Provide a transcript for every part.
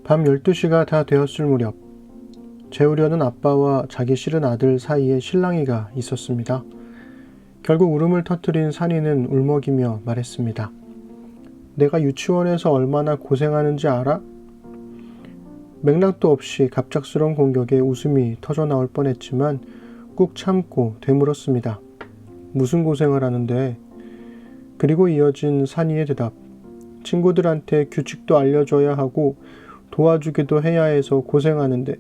밤 12시가 다 되었을 무렵 재우려는 아빠와 자기 싫은 아들 사이에 실랑이가 있었습니다. 결국 울음을 터뜨린 산이는 울먹이며 말했습니다. 내가 유치원에서 얼마나 고생하는지 알아? 맥락도 없이 갑작스러운 공격에 웃음이 터져나올 뻔했지만 꾹 참고 되물었습니다. 무슨 고생을 하는데? 그리고 이어진 산이의 대답. 친구들한테 규칙도 알려줘야 하고 도와주기도 해야 해서 고생하는데.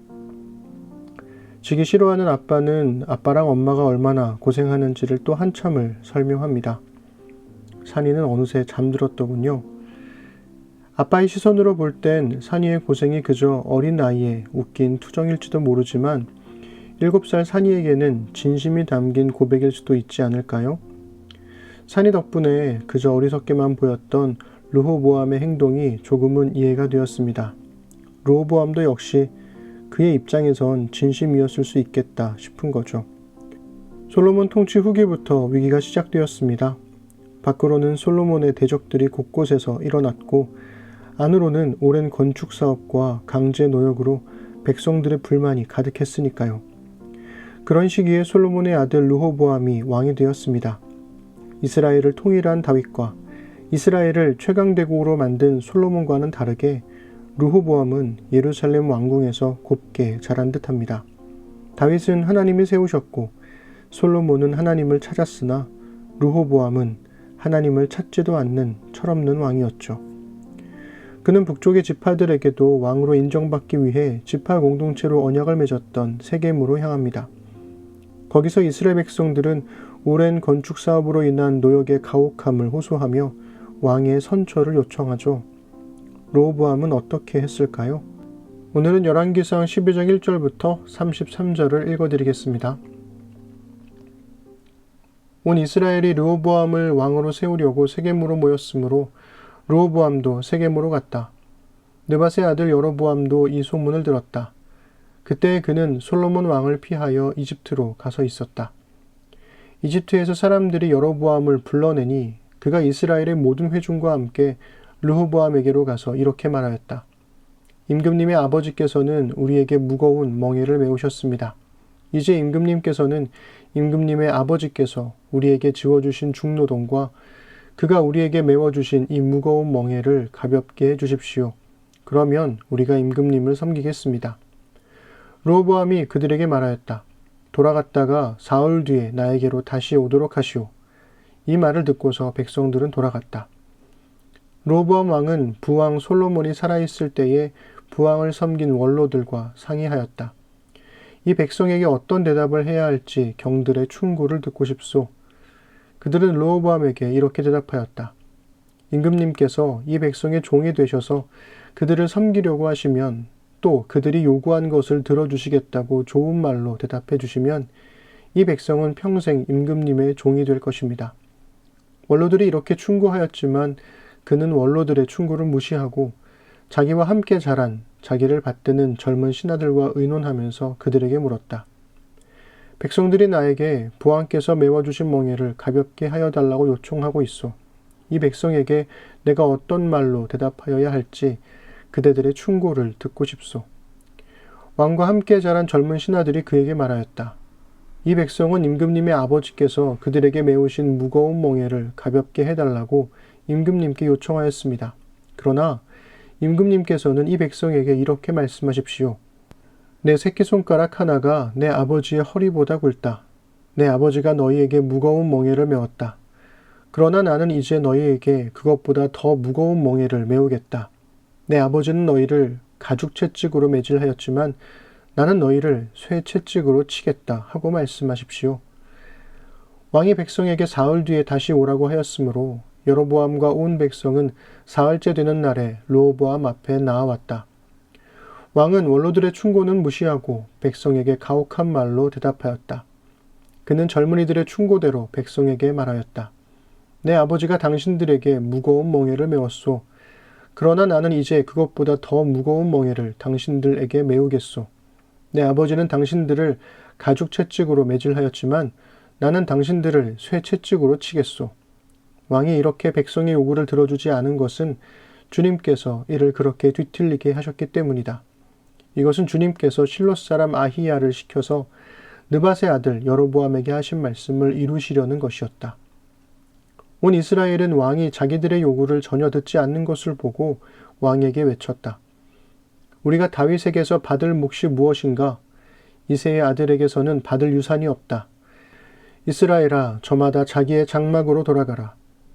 지기 싫어하는 아빠는 아빠랑 엄마가 얼마나 고생하는지를 또 한참을 설명합니다. 산이는 어느새 잠들었더군요. 아빠의 시선으로 볼 땐 산이의 고생이 그저 어린 나이에 웃긴 투정일지도 모르지만 7살 산이에게는 진심이 담긴 고백일 수도 있지 않을까요? 산이 덕분에 그저 어리석게만 보였던 르호보암의 행동이 조금은 이해가 되었습니다. 르호보암도 역시 그의 입장에선 진심이었을 수 있겠다 싶은 거죠. 솔로몬 통치 후기부터 위기가 시작되었습니다. 밖으로는 솔로몬의 대적들이 곳곳에서 일어났고 안으로는 오랜 건축 사업과 강제 노역으로 백성들의 불만이 가득했으니까요. 그런 시기에 솔로몬의 아들 르호보암이 왕이 되었습니다. 이스라엘을 통일한 다윗과 이스라엘을 최강대국으로 만든 솔로몬과는 다르게 르호보암은 예루살렘 왕궁에서 곱게 자란 듯합니다. 다윗은 하나님이 세우셨고 솔로몬은 하나님을 찾았으나 르호보암은 하나님을 찾지도 않는 철없는 왕이었죠. 그는 북쪽의 지파들에게도 왕으로 인정받기 위해 지파 공동체로 언약을 맺었던 세겜으로 향합니다. 거기서 이스라엘 백성들은 오랜 건축 사업으로 인한 노역의 가혹함을 호소하며 왕의 선처를 요청하죠. 르호보암은 어떻게 했을까요? 오늘은 열왕기상 12장 1절부터 33절을 읽어드리겠습니다. 온 이스라엘이 르호보암을 왕으로 세우려고 세겜으로 모였으므로 르호보암도 세겜으로 갔다. 느밧의 아들 여로보암도 이 소문을 들었다. 그때 그는 솔로몬 왕을 피하여 이집트로 가서 있었다. 이집트에서 사람들이 여로보암을 불러내니 그가 이스라엘의 모든 회중과 함께 르호보암에게로 가서 이렇게 말하였다. 임금님의 아버지께서는 우리에게 무거운 멍에를 메우셨습니다. 이제 임금님께서는 임금님의 아버지께서 우리에게 지워주신 중노동과 그가 우리에게 메워주신 이 무거운 멍에를 가볍게 해주십시오. 그러면 우리가 임금님을 섬기겠습니다. 르호보암이 그들에게 말하였다. 돌아갔다가 사흘 뒤에 나에게로 다시 오도록 하시오. 이 말을 듣고서 백성들은 돌아갔다. 르호보암 왕은 부왕 솔로몬이 살아있을 때에 부왕을 섬긴 원로들과 상의하였다. 이 백성에게 어떤 대답을 해야 할지 경들의 충고를 듣고 싶소. 그들은 르호보암에게 이렇게 대답하였다. 임금님께서 이 백성의 종이 되셔서 그들을 섬기려고 하시면 또 그들이 요구한 것을 들어주시겠다고 좋은 말로 대답해 주시면 이 백성은 평생 임금님의 종이 될 것입니다. 원로들이 이렇게 충고하였지만 그는 원로들의 충고를 무시하고 자기와 함께 자란 자기를 받드는 젊은 신하들과 의논하면서 그들에게 물었다. 백성들이 나에게 부왕께서 메워주신 멍에를 가볍게 하여 달라고 요청하고 있어. 이 백성에게 내가 어떤 말로 대답하여야 할지 그대들의 충고를 듣고 싶소. 왕과 함께 자란 젊은 신하들이 그에게 말하였다. 이 백성은 임금님의 아버지께서 그들에게 메우신 무거운 멍에를 가볍게 해달라고 임금님께 요청하였습니다. 그러나 임금님께서는 이 백성에게 이렇게 말씀하십시오. 내 새끼손가락 하나가 내 아버지의 허리보다 굵다. 내 아버지가 너희에게 무거운 멍에를 메웠다. 그러나 나는 이제 너희에게 그것보다 더 무거운 멍에를 메우겠다. 내 아버지는 너희를 가죽 채찍으로 매질하였지만 나는 너희를 쇠 채찍으로 치겠다 하고 말씀하십시오. 왕이 백성에게 사흘 뒤에 다시 오라고 하였으므로 여로보암과 온 백성은 사흘째 되는 날에 르호보암 앞에 나아왔다. 왕은 원로들의 충고는 무시하고 백성에게 가혹한 말로 대답하였다. 그는 젊은이들의 충고대로 백성에게 말하였다. 내 아버지가 당신들에게 무거운 멍에를 메웠소. 그러나 나는 이제 그것보다 더 무거운 멍에를 당신들에게 메우겠소. 내 아버지는 당신들을 가죽 채찍으로 매질하였지만 나는 당신들을 쇠 채찍으로 치겠소. 왕이 이렇게 백성의 요구를 들어주지 않은 것은 주님께서 이를 그렇게 뒤틀리게 하셨기 때문이다. 이것은 주님께서 실롯 사람 아히야를 시켜서 느밧의 아들 여로보암에게 하신 말씀을 이루시려는 것이었다. 온 이스라엘은 왕이 자기들의 요구를 전혀 듣지 않는 것을 보고 왕에게 외쳤다. 우리가 다윗에게서 받을 몫이 무엇인가? 이새의 아들에게서는 받을 유산이 없다. 이스라엘아, 저마다 자기의 장막으로 돌아가라.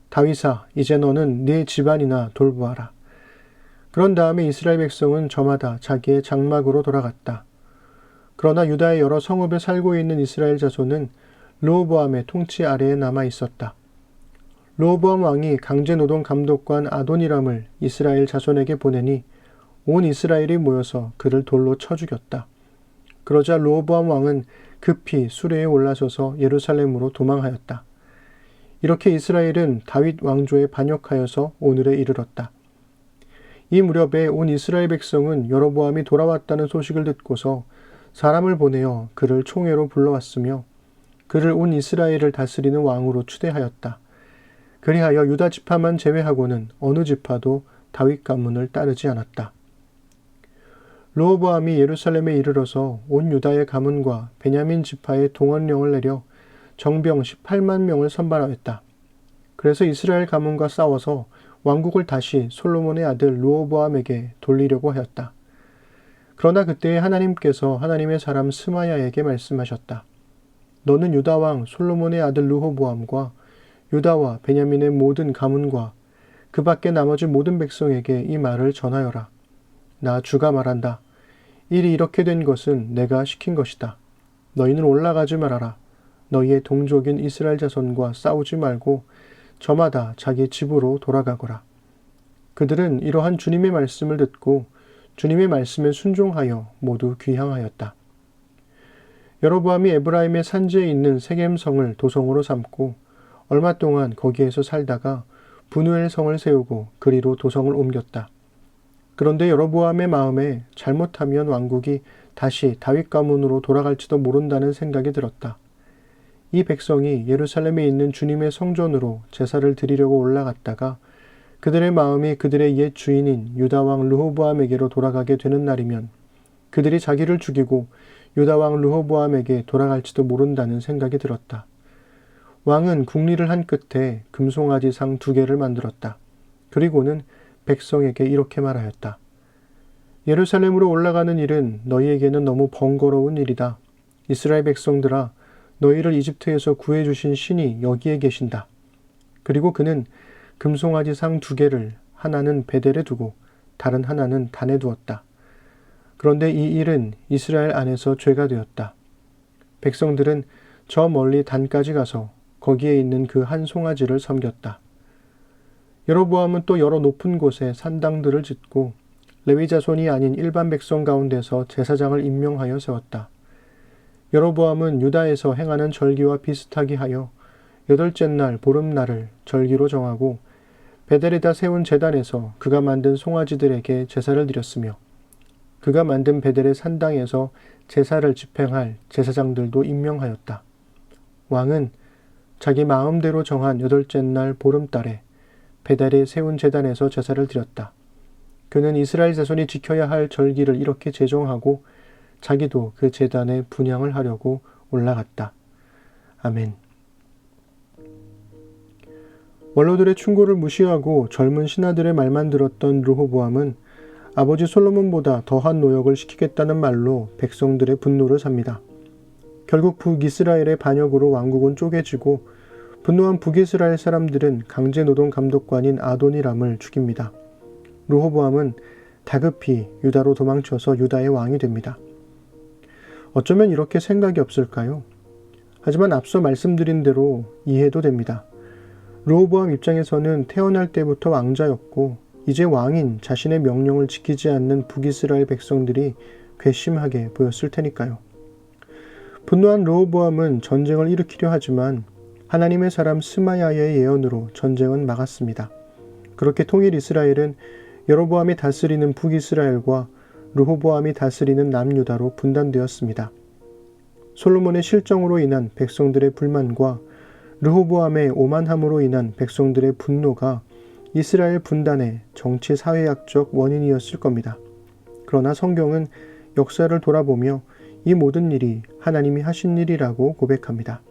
다윗아, 이제 너는 네 집안이나 돌보아라. 그런 다음에 이스라엘 백성은 저마다 자기의 장막으로 돌아갔다. 그러나 유다의 여러 성읍에 살고 있는 이스라엘 자손은 르호보암의 통치 아래에 남아 있었다. 르호보암 왕이 강제노동 감독관 아도니람을 이스라엘 자손에게 보내니 온 이스라엘이 모여서 그를 돌로 쳐 죽였다. 그러자 르호보암 왕은 급히 수레에 올라서서 예루살렘으로 도망하였다. 이렇게 이스라엘은 다윗 왕조에 반역하여서 오늘에 이르렀다. 이 무렵에 온 이스라엘 백성은 여로보암이 돌아왔다는 소식을 듣고서 사람을 보내어 그를 총회로 불러왔으며 그를 온 이스라엘을 다스리는 왕으로 추대하였다. 그리하여 유다 지파만 제외하고는 어느 지파도 다윗 가문을 따르지 않았다. 르호보암이 예루살렘에 이르러서 온 유다의 가문과 베냐민 지파의 동원령을 내려 정병 18만 명을 선발하였다. 그래서 이스라엘 가문과 싸워서 왕국을 다시 솔로몬의 아들 르호보암에게 돌리려고 하였다. 그러나 그때 하나님께서 하나님의 사람 스마야에게 말씀하셨다. 너는 유다 왕 솔로몬의 아들 르호보암과 유다와 베냐민의 모든 가문과 그 밖에 나머지 모든 백성에게 이 말을 전하여라. 나 주가 말한다. 일이 이렇게 된 것은 내가 시킨 것이다. 너희는 올라가지 말아라. 너희의 동족인 이스라엘 자손과 싸우지 말고 저마다 자기 집으로 돌아가거라. 그들은 이러한 주님의 말씀을 듣고 주님의 말씀에 순종하여 모두 귀향하였다. 여로보암이 에브라임의 산지에 있는 세겜성을 도성으로 삼고 얼마 동안 거기에서 살다가 분우엘 성을 세우고 그리로 도성을 옮겼다. 그런데 여로보암의 마음에 잘못하면 왕국이 다시 다윗 가문으로 돌아갈지도 모른다는 생각이 들었다. 이 백성이 예루살렘에 있는 주님의 성전으로 제사를 드리려고 올라갔다가 그들의 마음이 그들의 옛 주인인 유다 왕 르호보암에게로 돌아가게 되는 날이면 그들이 자기를 죽이고 유다 왕 르호보암에게 돌아갈지도 모른다는 생각이 들었다. 왕은 국리를 한 끝에 금송아지상 2개를 만들었다. 그리고는 백성에게 이렇게 말하였다. 예루살렘으로 올라가는 일은 너희에게는 너무 번거로운 일이다. 이스라엘 백성들아, 너희를 이집트에서 구해주신 신이 여기에 계신다. 그리고 그는 금송아지상 2개를 하나는 베델에 두고 다른 하나는 단에 두었다. 그런데 이 일은 이스라엘 안에서 죄가 되었다. 백성들은 저 멀리 단까지 가서 거기에 있는 그 한 송아지를 섬겼다. 여로보암은 또 여러 높은 곳에 산당들을 짓고 레위 자손이 아닌 일반 백성 가운데서 제사장을 임명하여 세웠다. 여로보암은 유다에서 행하는 절기와 비슷하게 하여 8째 날 보름날을 절기로 정하고 베델에다 세운 제단에서 그가 만든 송아지들에게 제사를 드렸으며 그가 만든 베델의 산당에서 제사를 집행할 제사장들도 임명하였다. 왕은 자기 마음대로 정한 8째 날 보름달에 베델에 세운 제단에서 제사를 드렸다. 그는 이스라엘 자손이 지켜야 할 절기를 이렇게 제정하고 자기도 그 제단에 분향을 하려고 올라갔다. 아멘. 원로들의 충고를 무시하고 젊은 신하들의 말만 들었던 르호보암은 아버지 솔로몬보다 더한 노역을 시키겠다는 말로 백성들의 분노를 삽니다. 결국 북이스라엘의 반역으로 왕국은 쪼개지고 분노한 북이스라엘 사람들은 강제노동 감독관인 아도니람을 죽입니다. 르호보암은 다급히 유다로 도망쳐서 유다의 왕이 됩니다. 어쩌면 이렇게 생각이 없을까요? 하지만 앞서 말씀드린 대로 이해도 됩니다. 르호보암 입장에서는 태어날 때부터 왕자였고 이제 왕인 자신의 명령을 지키지 않는 북이스라엘 백성들이 괘씸하게 보였을 테니까요. 분노한 르호보암은 전쟁을 일으키려 하지만 하나님의 사람 스마야의 예언으로 전쟁은 막았습니다. 그렇게 통일 이스라엘은 여로보암이 다스리는 북이스라엘과 르호보암이 다스리는 남유다로 분단되었습니다. 솔로몬의 실정으로 인한 백성들의 불만과 르호보암의 오만함으로 인한 백성들의 분노가 이스라엘 분단의 정치 사회학적 원인이었을 겁니다. 그러나 성경은 역사를 돌아보며 이 모든 일이 하나님이 하신 일이라고 고백합니다.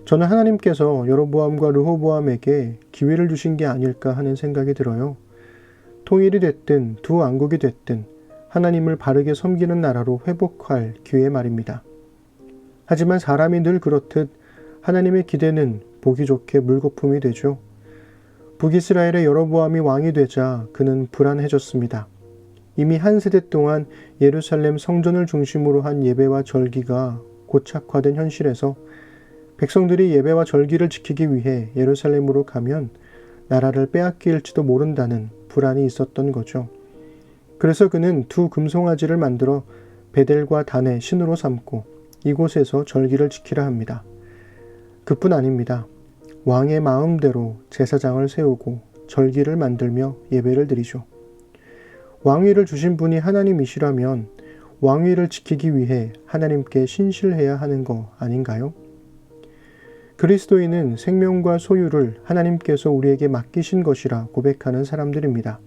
저는 하나님께서 여로보암과 르호보암에게 기회를 주신 게 아닐까 하는 생각이 들어요. 통일이 됐든 두 왕국이 됐든 하나님을 바르게 섬기는 나라로 회복할 기회 말입니다. 하지만 사람이 늘 그렇듯 하나님의 기대는 보기 좋게 물거품이 되죠. 북이스라엘의 여로보암이 왕이 되자 그는 불안해졌습니다. 이미 한 세대 동안 예루살렘 성전을 중심으로 한 예배와 절기가 고착화된 현실에서 백성들이 예배와 절기를 지키기 위해 예루살렘으로 가면 나라를 빼앗길지도 모른다는 불안이 있었던 거죠. 그래서 그는 두 금송아지를 만들어 베델과 단의 신으로 삼고 이곳에서 절기를 지키라 합니다. 그뿐 아닙니다. 왕의 마음대로 제사장을 세우고 절기를 만들며 예배를 드리죠. 왕위를 주신 분이 하나님이시라면 왕위를 지키기 위해 하나님께 신실해야 하는 거 아닌가요? 그리스도인은 생명과 소유를 하나님께서 우리에게 맡기신 것이라 고백하는 사람들입니다.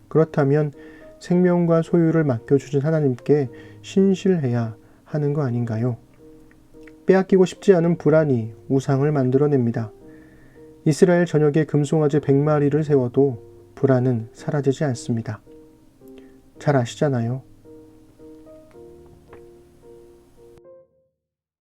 그렇다면 생명과 소유를 맡겨주신 하나님께 신실해야 하는 거 아닌가요? 빼앗기고 싶지 않은 불안이 우상을 만들어냅니다. 이스라엘 전역에 금송아지 100마리를 세워도 불안은 사라지지 않습니다. 잘 아시잖아요.